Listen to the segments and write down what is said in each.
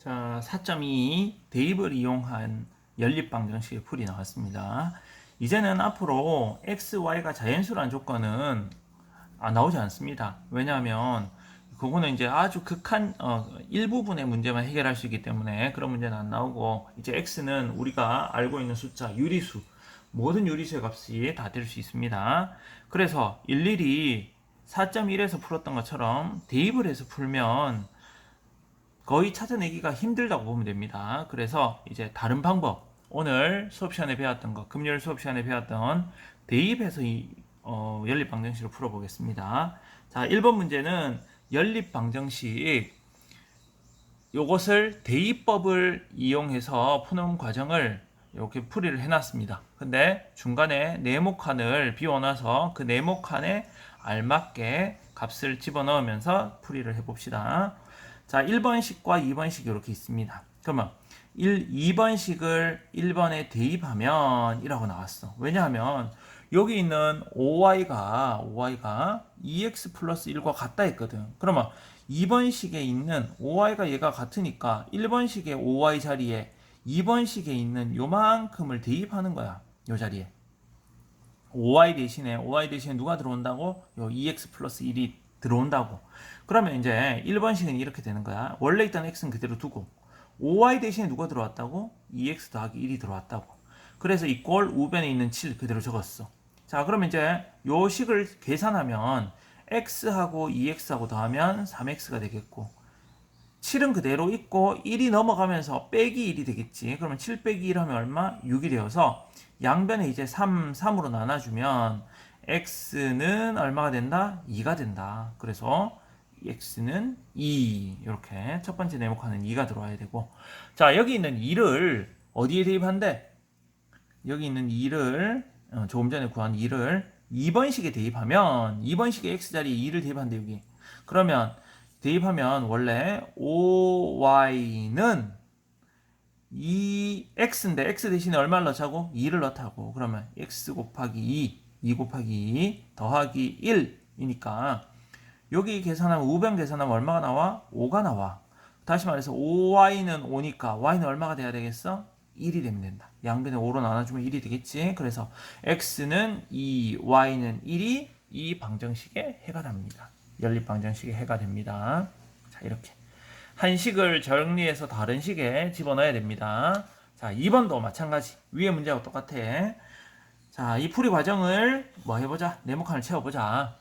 자, 4.2 대입을 이용한 연립방정식의 풀이 나왔습니다. 이제는 앞으로 x, y가 자연수라는 조건은 나오지 않습니다. 왜냐하면 그거는 이제 아주 극한 일부분의 문제만 해결할 수 있기 때문에 그런 문제는 안 나오고, 이제 x는 우리가 알고 있는 숫자 유리수, 모든 유리수의 값이 다 될 수 있습니다. 그래서 일일이 4.1에서 풀었던 것처럼 대입을 해서 풀면 거의 찾아내기가 힘들다고 보면 됩니다. 그래서 이제 다른 방법, 오늘 수업 시간에 배웠던 거, 금요일 수업 시간에 배웠던 대입해서 연립방정식을 풀어보겠습니다. 자, 1번 문제는 연립방정식, 요것을 대입법을 이용해서 푸는 과정을 이렇게 풀이를 해놨습니다. 근데 중간에 네모칸을 비워놔서 그 네모칸에 알맞게 값을 집어넣으면서 풀이를 해봅시다. 자, 1번식과 2번식이 이렇게 있습니다. 그러면 2번식을 1번에 대입하면 이라고 나왔어. 왜냐하면 여기 있는 5y가 2x 플러스 1과 같다 했거든. 그러면 2번식에 있는 5y가 얘가 같으니까 1번식의 5y 자리에 2번식에 있는 요만큼을 대입하는 거야. 요 자리에. 5y 대신에 누가 들어온다고? 요 2x 플러스 1이 들어온다고. 그러면 이제 1번식은 이렇게 되는 거야. 원래 있던 x는 그대로 두고 5y 대신에 누가 들어왔다고? 2x 더하기 1이 들어왔다고. 그래서 이꼴 우변에 있는 7 그대로 적었어. 자, 그러면 이제 요 식을 계산하면 x하고 2x하고 더하면 3x가 되겠고, 7은 그대로 있고 1이 넘어가면서 빼기 1이 되겠지. 그러면 7 빼기 1 하면 얼마? 6이 되어서 양변에 이제 3으로 나눠주면 x는 얼마가 된다? 2가 된다. 그래서 x는 2, 이렇게 첫 번째 네모칸은 2가 들어와야 되고, 자, 여기 있는 2를 어디에 대입한대? 여기 있는 2를 조금 전에 구한 2를 2번식에 대입하면, 2번식의 x자리에 2를 대입한대 여기. 그러면 대입하면 원래 5y는 2x인데 x 대신에 얼마를 넣자고? 2를 넣자고. 그러면 x 곱하기 2 곱하기 2 더하기 1이니까 여기 계산하면, 우변 계산하면 얼마가 나와? 5가 나와. 다시 말해서 5y는 5니까 y는 얼마가 돼야 되겠어? 1이 되면 된다. 양변에 5로 나눠주면 1이 되겠지. 그래서 x는 2, y는 1이 이 방정식의 해가 됩니다. 연립 방정식의 해가 됩니다. 자, 이렇게 한 식을 정리해서 다른 식에 집어넣어야 됩니다. 자, 2번도 마찬가지. 위에 문제하고 똑같아. 자, 이 풀이 과정을 뭐 해보자. 네모칸을 채워보자.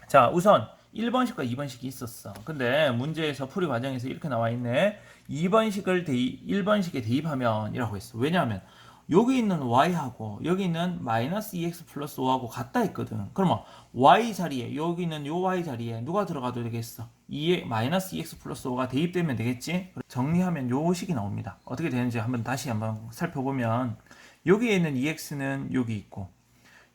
자, 우선 1번식과 2번식이 있었어. 근데 문제에서 풀이 과정에서 이렇게 나와 있네. 2번식을 1번식에 대입하면 이라고 했어. 왜냐하면 여기 있는 y하고 여기 있는 마이너스 2x 플러스 5하고 같다 했거든. 그러면 y 자리에, 여기 있는 요 y 자리에 누가 들어가도 되겠어? 마이너스 2x 플러스 5가 대입되면 되겠지? 정리하면 요 식이 나옵니다. 어떻게 되는지 다시 한번 살펴보면, 여기에 있는 2x는 여기 있고,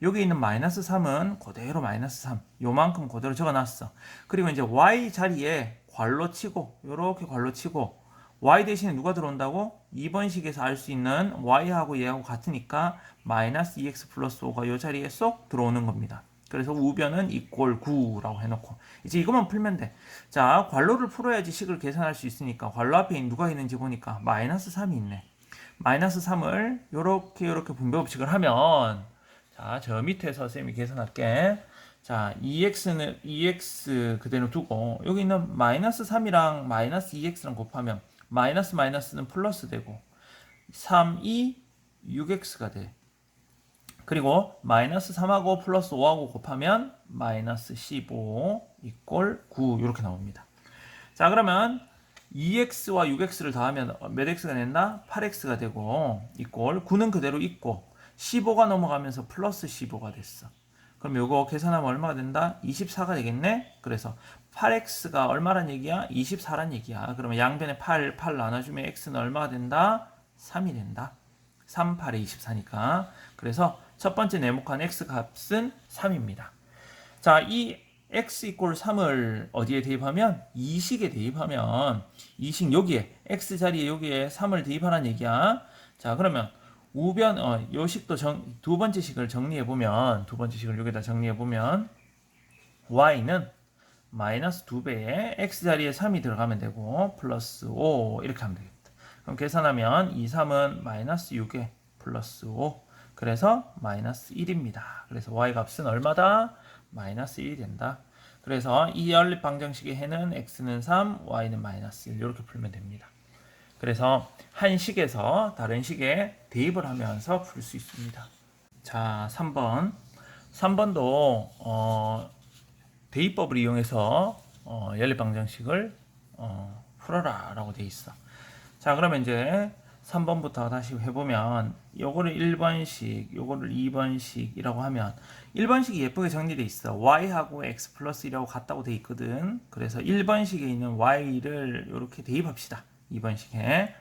여기 있는 마이너스 3은 그대로 마이너스 3, 요만큼 그대로 적어놨어. 그리고 이제 y 자리에 괄호 치고, 요렇게 괄호 치고, y 대신에 누가 들어온다고? 2번식에서 알 수 있는 y하고 얘하고 같으니까 마이너스 2x 플러스 5가 요 자리에 쏙 들어오는 겁니다. 그래서 우변은 이꼴 9라고 해놓고 이제 이것만 풀면 돼. 자, 괄호를 풀어야지 식을 계산할 수 있으니까 괄호 앞에 누가 있는지 보니까 마이너스 3이 있네. 마이너스 3을 요렇게 분배법칙을 하면, 자, 저 밑에서 선생님이 계산할게. 자, 2x 그대로 두고 여기 있는 마이너스 3이랑 마이너스 2x랑 곱하면 마이너스는 플러스 되고 3, 2, 6x가 돼. 그리고 마이너스 3하고 플러스 5하고 곱하면 마이너스 15 이꼴 9 이렇게 나옵니다. 자, 그러면 2x와 6x를 더하면 몇 x가 된다? 8x가 되고 이꼴 9는 그대로 있고 15가 넘어가면서 플러스 15가 됐어. 그럼 요거 계산하면 얼마가 된다? 24가 되겠네? 그래서 8x가 얼마란 얘기야? 24란 얘기야. 그러면 양변에 8 나눠주면 x는 얼마가 된다? 3이 된다. 3, 8에 24니까. 그래서 첫 번째 네모칸 x 값은 3입니다. 자, 이 x 이꼴 3을 어디에 대입하면? 이 식에 대입하면, 이 식 여기에 x 자리에 여기에 3을 대입하라는 얘기야. 자, 그러면 우변 요 식도 두 번째 식을 정리해 보면, 두 번째 식을 여기다 정리해 보면 y는 마이너스 2배에 x 자리에 3이 들어가면 되고 플러스 5 이렇게 하면 되겠다. 그럼 계산하면 2, 3은 마이너스 6에 플러스 5 그래서 마이너스 1입니다. 그래서 y 값은 얼마다? 마이너스 1이 된다. 그래서 이 연립방정식의 해는 x는 3, y는 마이너스 1 이렇게 풀면 됩니다. 그래서 한 식에서 다른 식에 대입을 하면서 풀 수 있습니다. 자, 3번. 3번도 대입법을 이용해서 연립방정식을 풀어라 라고 되어 있어. 자, 그러면 이제 3번부터 다시 해보면 요거를 1번식, 요거를 2번식이라고 하면 1번식이 예쁘게 정리되어 있어. y하고 x 플러스 1하고 같다고 되어 있거든. 그래서 1번식에 있는 y를 이렇게 대입합시다. 2번식에.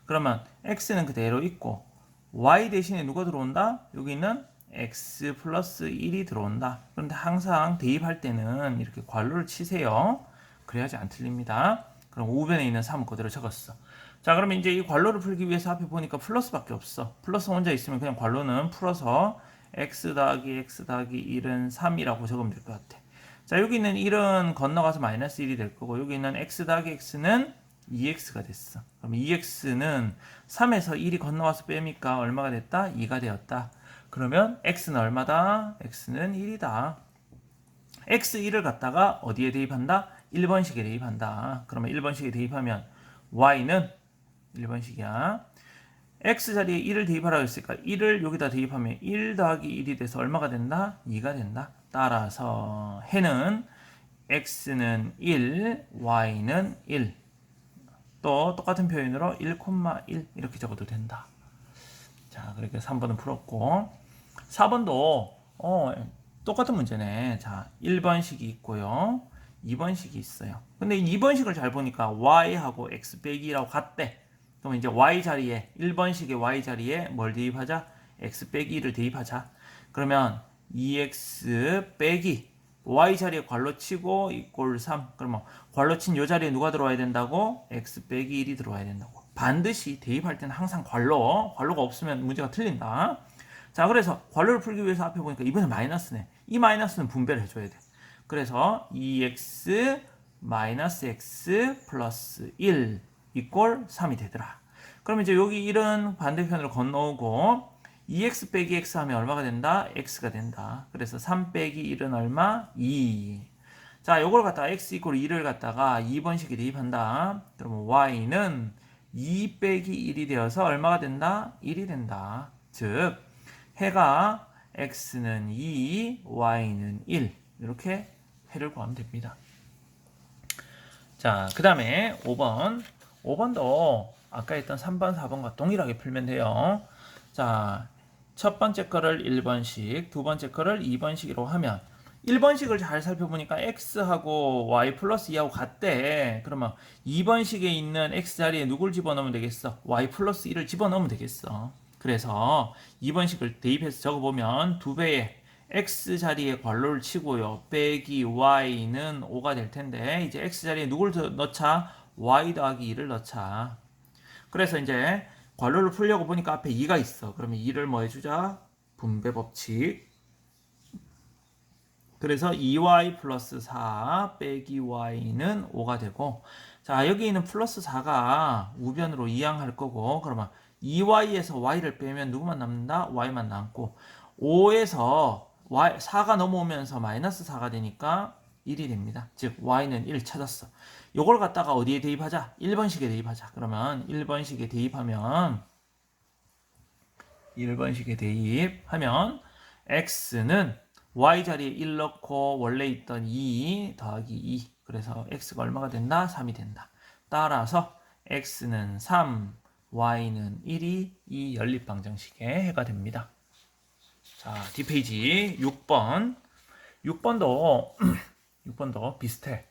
그러면 x는 그대로 있고 y 대신에 누가 들어온다? 여기는 x 플러스 1이 들어온다. 그런데 항상 대입할 때는 이렇게 괄호를 치세요. 그래야지 안 틀립니다. 그럼 우변에 있는 3은 그대로 적었어. 자, 그러면 이제 이 괄호를 풀기 위해서 앞에 보니까 플러스밖에 없어. 플러스 혼자 있으면 그냥 괄호는 풀어서 x 더하기 1은 3이라고 적으면 될 것 같아. 자, 여기 있는 1은 건너가서 마이너스 1이 될 거고 여기 있는 x 더하기 x는 2x가 됐어. 그럼 2x는 3에서 1이 건너와서 빼니까 얼마가 됐다? 2가 되었다. 그러면 x는 얼마다? x는 1이다. x1을 갖다가 어디에 대입한다? 1번식에 대입한다. 그러면 1번식에 대입하면 y는 1번식이야. x 자리에 1을 대입하라고 했으니까 1을 여기다 대입하면 1 더하기 1이 돼서 얼마가 된다? 2가 된다. 따라서 해는 x는 1, y는 1. 또 똑같은 표현으로 1,1 이렇게 적어도 된다. 자, 그렇게 3번은 풀었고 4번도 똑같은 문제네. 자, 1번식이 있고요. 2번식이 있어요. 근데 2번식을 잘 보니까 y하고 x 빼기라고 같대. 그럼 이제 y 자리에 1번식의 y 자리에 뭘 대입하자? x 빼기 1을 대입하자. 그러면 2x 빼기 y 자리에 괄호 치고 이꼴 3. 그러면 괄호 친 요 자리에 누가 들어와야 된다고? x 빼기 1이 들어와야 된다고. 반드시 대입할 때는 항상 괄호가 없으면 문제가 틀린다. 자, 그래서 괄호를 풀기 위해서 앞에 보니까 이번에 마이너스네. 이 마이너스는 분배를 해줘야 돼. 그래서 2x 마이너스 x 플러스 1 이꼴 3이 되더라. 그러면 이제 여기 1은 반대편으로 건너오고 2x 빼기 x 하면 얼마가 된다? x가 된다. 그래서 3 빼기 1은 얼마? 2. 자, 요걸 갖다가 x 이꼴 2를 갖다가 2번식에 대입한다. 그러면 y는 2 빼기 1이 되어서 얼마가 된다? 1이 된다. 즉 해가 x는 2, y는 1 이렇게 해를 구하면 됩니다. 자, 그 다음에 5번 5번도 아까 했던 3번, 4번과 동일하게 풀면 돼요. 자, 첫 번째 거를 1번식, 두 번째 거를 2번식으로 하면 1번식을 잘 살펴보니까 x하고 y 플러스 2하고 같대. 그러면 2번식에 있는 x 자리에 누굴 집어넣으면 되겠어? y 플러스 1을 집어넣으면 되겠어. 그래서 2번식을 대입해서 적어보면 2배의 x 자리에 괄호를 치고요. 빼기 y는 5가 될 텐데 이제 x 자리에 누굴 넣자? y 더하기 2를 넣자. 그래서 이제 괄호를 풀려고 보니까 앞에 2가 있어. 그러면 2를 뭐 해주자? 분배 법칙. 그래서 2y 플러스 4 빼기 y는 5가 되고 자, 여기 있는 플러스 4가 우변으로 이항할 거고 그러면 2y에서 y를 빼면 누구만 남는다? y만 남고 5에서 4가 넘어오면서 마이너스 4가 되니까 1이 됩니다. 즉 y는 1 찾았어. 요걸 갖다가 어디에 대입하자? 1번식에 대입하자. 그러면 1번식에 대입하면 x는 y 자리에 1 넣고 원래 있던 2 더하기 2 그래서 x가 얼마가 된다? 3이 된다. 따라서 x는 3, y는 1이 이 연립방정식의 해가 됩니다. 자, 뒷페이지 6번 6번도 비슷해.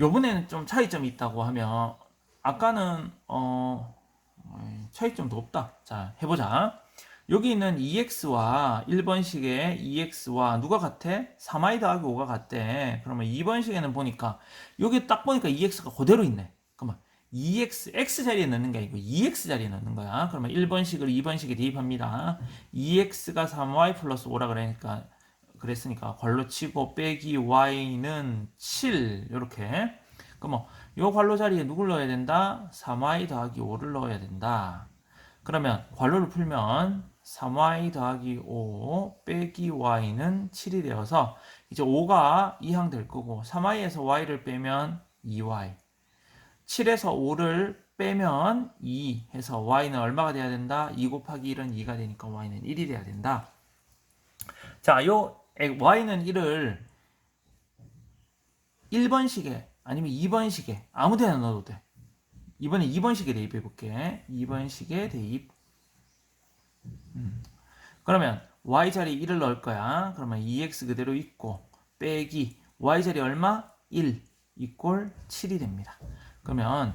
요번에는 좀 차이점이 있다고 하면 아까는 차이점도 없다. 자, 해보자. 여기 있는 2x와 1번식의 2x와 누가 같아? 3y 더하기 5가 같대. 그러면 2번식에는 보니까 여기 딱 보니까 2x가 그대로 있네. 그러면 2x, x 자리에 넣는 게 아니고 2x 자리에 넣는 거야. 그러면 1번식을 2번식에 대입합니다. 2x가 3y 플러스 5라 그러니까 그랬으니까 괄호 치고 빼기 y는 7 이렇게. 그럼 요 괄호 자리에 누굴 넣어야 된다? 3y 더하기 5를 넣어야 된다. 그러면 괄호를 풀면 3y 더하기 5 빼기 y는 7이 되어서 이제 5가 2항 될 거고 3y에서 y를 빼면 2y 7에서 5를 빼면 2 해서 y는 얼마가 돼야 된다? 2 곱하기 1은 2가 되니까 y는 1이 돼야 된다. 자, 요 y는 1을 1번식에 아니면 2번식에 아무 데나 넣어도 돼. 이번에 2번식에 대입해 볼게. 2번식에 대입. 그러면 y 자리에 1을 넣을 거야. 그러면 2x 그대로 있고 빼기 y 자리 얼마? 1 이꼴 7이 됩니다. 그러면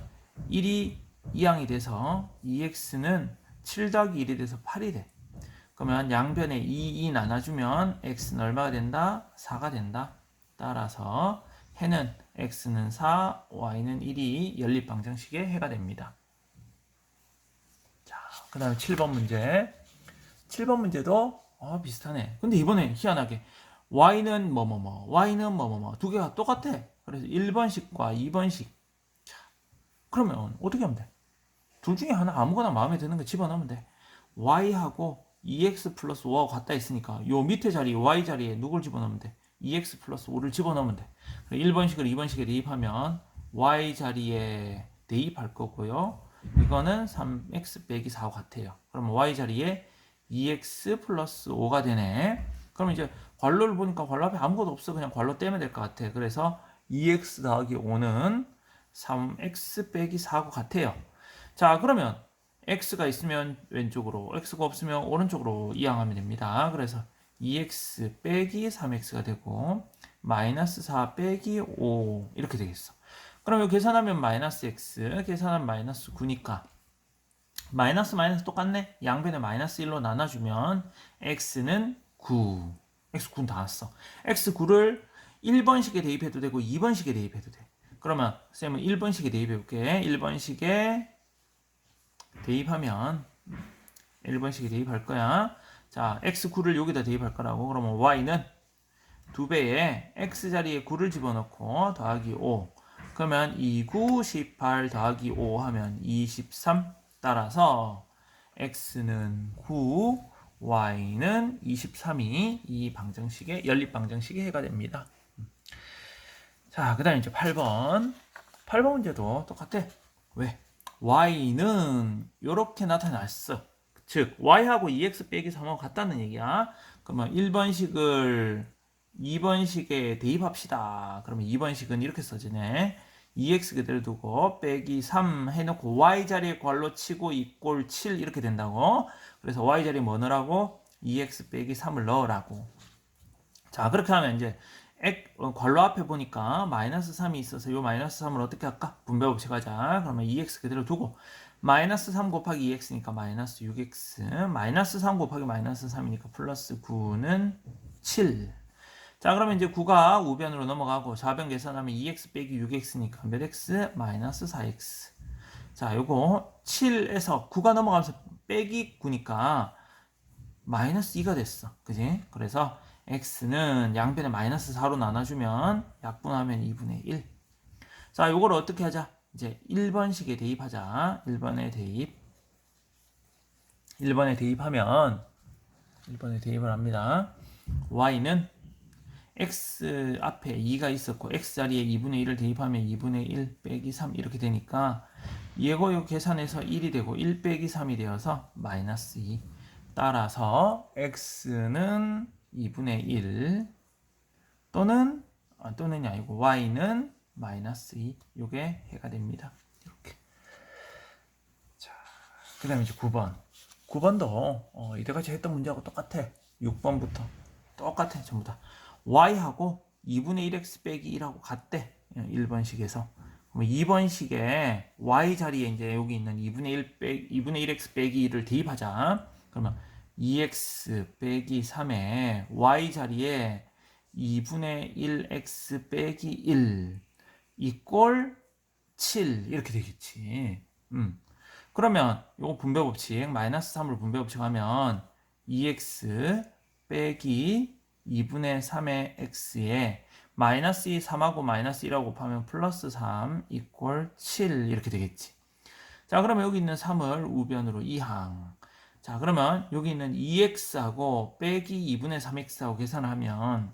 1이 2항이 돼서 2x는 7 더하기 1이 돼서 8이 돼. 그러면 양변에 2 나눠주면 x는 얼마가 된다? 4가 된다. 따라서 해는 x는 4, y는 1이 연립방정식의 해가 됩니다. 자, 그 다음에 7번 문제. 7번 문제도 비슷하네. 근데 이번에 희한하게 y는 뭐뭐뭐, y는 뭐뭐뭐 두 개가 똑같아. 그래서 1번식과 2번식. 자, 그러면 어떻게 하면 돼? 둘 중에 하나 아무거나 마음에 드는 거 집어넣으면 돼. y하고 2x 플러스 5하고 같다 했으니까 요 밑에 자리 y 자리에 누굴 집어넣으면 돼? 2x 플러스 5를 집어넣으면 돼. 1번식을 2번식에 대입하면 y 자리에 대입할 거고요. 이거는 3x 빼기 4와 같아요. 그러면 y 자리에 2x 플러스 5가 되네. 그럼 이제 괄호를 보니까 괄호 앞에 아무것도 없어. 그냥 괄호 떼면 될 것 같아. 그래서 2x 더하기 5는 3x 빼기 4과 같아요. 자, 그러면 x가 있으면 왼쪽으로, x가 없으면 오른쪽으로 이항하면 됩니다. 그래서 2x 빼기 3x가 되고 마이너스 4 빼기 5 이렇게 되겠어. 그럼 이거 계산하면 마이너스 x, 계산하면 마이너스 9니까 마이너스 마이너스 똑같네. 양변에 마이너스 1로 나눠주면 x는 9. x 9는 다 왔어. x 9를 1번식에 대입해도 되고 2번식에 대입해도 돼. 그러면 쌤은 1번식에 대입해 볼게. 1번식에 대입하면 1번식에 대입할 거야. 자, x9를 여기다 대입할 거라고. 그러면 y는 2배에 x 자리에 9를 집어넣고 더하기 5. 그러면 2, 9, 18 더하기 5 하면 23. 따라서 x는 9, y는 23이 이 방정식의 연립 방정식의 해가 됩니다. 자, 그 다음에 이제 8번. 8번 문제도 똑같아. 왜? y는 이렇게 나타났어. 즉 y하고 2x 빼기 3하고 같다는 얘기야. 그러면 1번식을 2번식에 대입합시다. 그러면 2번식은 이렇게 써지네. 2x 그대로 두고 빼기 3 해놓고 y 자리에 괄호 치고 이꼴 7 이렇게 된다고. 그래서 y 자리에 뭐 넣으라고? 2x 빼기 3을 넣으라고. 자, 그렇게 하면 이제 괄호 앞에 보니까 마이너스 3이 있어서 이 마이너스 3을 어떻게 할까? 분배 법칙 하자. 그러면 2x 그대로 두고 마이너스 3 곱하기 2x니까 마이너스 6x 마이너스 3 곱하기 마이너스 3이니까 플러스 9는 7. 자, 그러면 이제 9가 우변으로 넘어가고 4변 계산하면 2x 빼기 6x니까 몇 x? 마이너스 4x. 자, 요거 7에서 9가 넘어가면서 빼기 9니까 마이너스 2가 됐어. 그지? 그래서 x는 양변에 마이너스 4로 나눠주면 약분하면 2분의 1. 자, 요걸 어떻게 하자? 이제 1번식에 대입하자. 1번에 대입. 1번에 대입하면 1번에 대입을 합니다. y는 x 앞에 2가 있었고 x 자리에 2분의 1을 대입하면 2분의 1 빼기 3 이렇게 되니까 이거 계산해서 1이 되고 1 빼기 3이 되어서 마이너스 2. 따라서 x는 2분의 1 또는이 아니고 y는 마이너스 2. 요게 해가 됩니다. 이렇게. 자, 그 다음에 이제 9번. 9번도 이때까지 했던 문제하고 똑같아. 6번부터 똑같아. 전부 다. y하고 2분의 1x 빼기 1하고 같대. 1번식에서. 그럼 2번식에 y 자리에 이제 여기 있는 2분의 1x 빼기 1을 대입하자. 그러면 2x 빼기 3에 y 자리에 2분의 1x 빼기 1 이꼴 7 이렇게 되겠지. 그러면 요거 분배법칙 마이너스 3으로 분배법칙 하면 2x 빼기 2분의 3의 x에 마이너스 2, 3하고 마이너스 1하고 곱하면 플러스 3 이꼴 7 이렇게 되겠지. 자, 그러면 여기 있는 3을 우변으로 2항. 자, 그러면 여기 있는 2x하고 빼기 2분의 3x하고 계산을 하면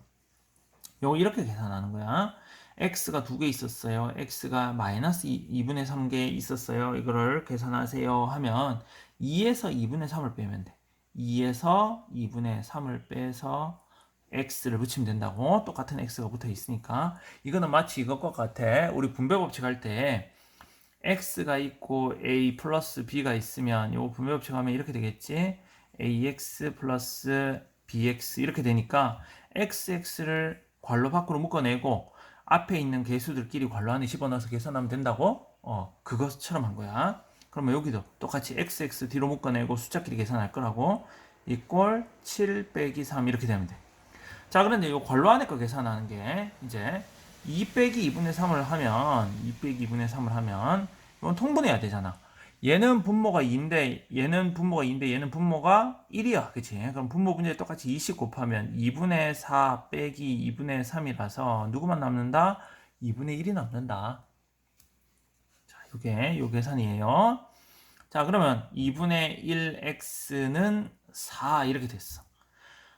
요거 이렇게 계산하는 거야. x가 2개 있었어요. x가 마이너스 2분의 3개 있었어요. 이거를 계산하세요 하면 2에서 2분의 3을 빼면 돼. 2에서 2분의 3을 빼서 x를 붙이면 된다고. 똑같은 x가 붙어 있으니까. 이거는 마치 이것과 같아. 우리 분배 법칙 할 때 x가 있고 a 플러스 b가 있으면 요 분배 법칙 하면 이렇게 되겠지. ax 플러스 bx 이렇게 되니까 xx를 괄호 밖으로 묶어내고 앞에 있는 개수들끼리 괄호 안에 집어넣어서 계산하면 된다고? 그것처럼 한 거야. 그러면 여기도 똑같이 xx 뒤로 묶어내고 숫자끼리 계산할 거라고. 이꼴 7 빼기 3 이렇게 되면 돼. 자, 그런데 이 괄호 안에 거 계산하는 게 이제 2 빼기 2분의 3을 하면 2 빼기 2분의 3을 하면 이건 통분해야 되잖아. 얘는 분모가 2인데 얘는 분모가 2인데 얘는 분모가 1이야. 그치? 그럼 분모 분자에 똑같이 20 곱하면 2분의 4 빼기 2분의 3이라서 누구만 남는다? 2분의 1이 남는다. 자, 요게 요 계산이에요. 자, 그러면 2분의 1x는 4 이렇게 됐어.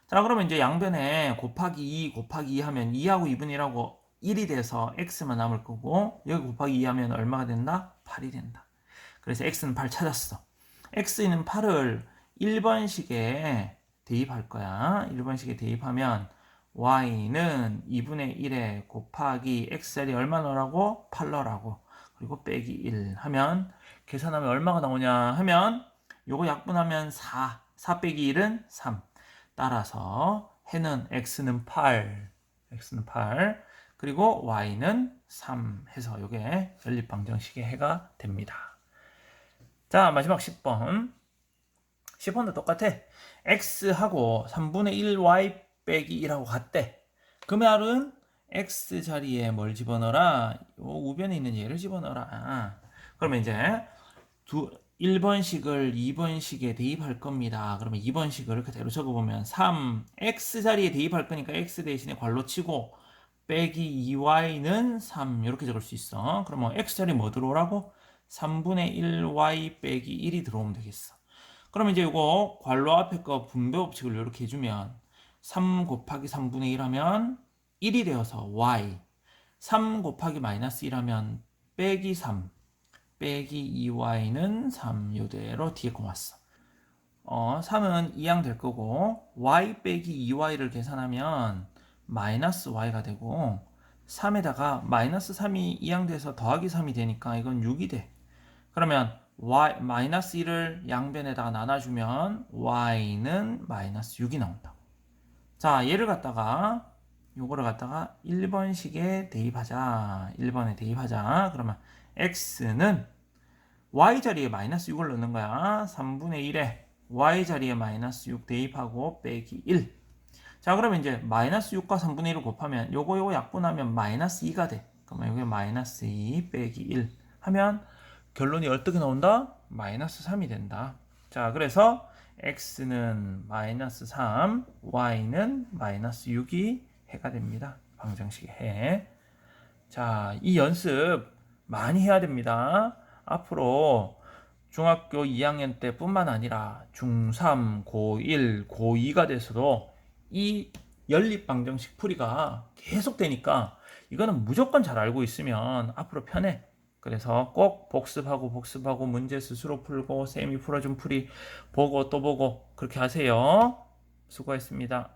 자, 그러면 이제 양변에 곱하기 2 곱하기 2 하면 2하고 2분의 1하고 1이 돼서 x만 남을 거고 여기 곱하기 2 하면 얼마가 된다? 8이 된다. 그래서 x는 8 찾았어. x는 8을 1번식에 대입할 거야. 1번식에 대입하면 y는 2분의 1에 곱하기 x자리 얼마 넣으라고? 8 넣으라고. 그리고 빼기 1 하면 계산하면 얼마가 나오냐 하면 요거 약분하면 4. 4 빼기 1은 3. 따라서 해는 x는 8. x는 8. 그리고 y는 3 해서 요게 연립방정식의 해가 됩니다. 자, 마지막 10번. 10번도 똑같아. x하고 3분의 1y 빼기 1하고 같대. 그 말은 x 자리에 뭘 집어넣어라? 요 우변에 있는 얘를 집어넣어라. 그러면 이제 1번식을 2번식에 대입할 겁니다. 그러면 2번식을 그대로 적어보면 3, x 자리에 대입할 거니까 x 대신에 괄호 치고 빼기 2y는 3 이렇게 적을 수 있어. 그러면 x 자리 뭐 들어오라고? 3분의 1y 빼기 1이 들어오면 되겠어. 그러면 이제 이거 괄호 앞에 거 분배 법칙을 이렇게 해주면 3 곱하기 3분의 1 하면 1이 되어서 y 3 곱하기 마이너스 1 하면 빼기 3 빼기 2y는 3 이대로 뒤에 거 왔어. 3은 2항 될 거고 y 빼기 2y를 계산하면 마이너스 y가 되고 3에다가 마이너스 3이 2항 돼서 더하기 3이 되니까 이건 6이 돼. 그러면 y 마이너스 1을 양변에다가 나눠주면 y는 마이너스 6이 나온다. 자, 얘를 갖다가 요거를 갖다가 1번식에 대입하자. 1번에 대입하자. 그러면 x는 y 자리에 마이너스 6을 넣는 거야. 3분의 1에 y 자리에 마이너스 6 대입하고 빼기 1. 자, 그러면 이제 마이너스 6과 3분의 1을 곱하면 요거 약분하면 마이너스 2가 돼. 그러면 여기 마이너스 2 빼기 1 하면 결론이 어떻게 나온다? 마이너스 3이 된다. 자, 그래서 x는 마이너스 3, y는 마이너스 6이 해가 됩니다. 방정식의 해. 자, 이 연습 많이 해야 됩니다. 앞으로 중학교 2학년 때뿐만 아니라 중3, 고1, 고2가 돼서도 이 연립방정식 풀이가 계속되니까 이거는 무조건 잘 알고 있으면 앞으로 편해. 그래서 꼭 복습하고 문제 스스로 풀고 쌤이 풀어준 풀이 보고 또 보고 그렇게 하세요. 수고했습니다.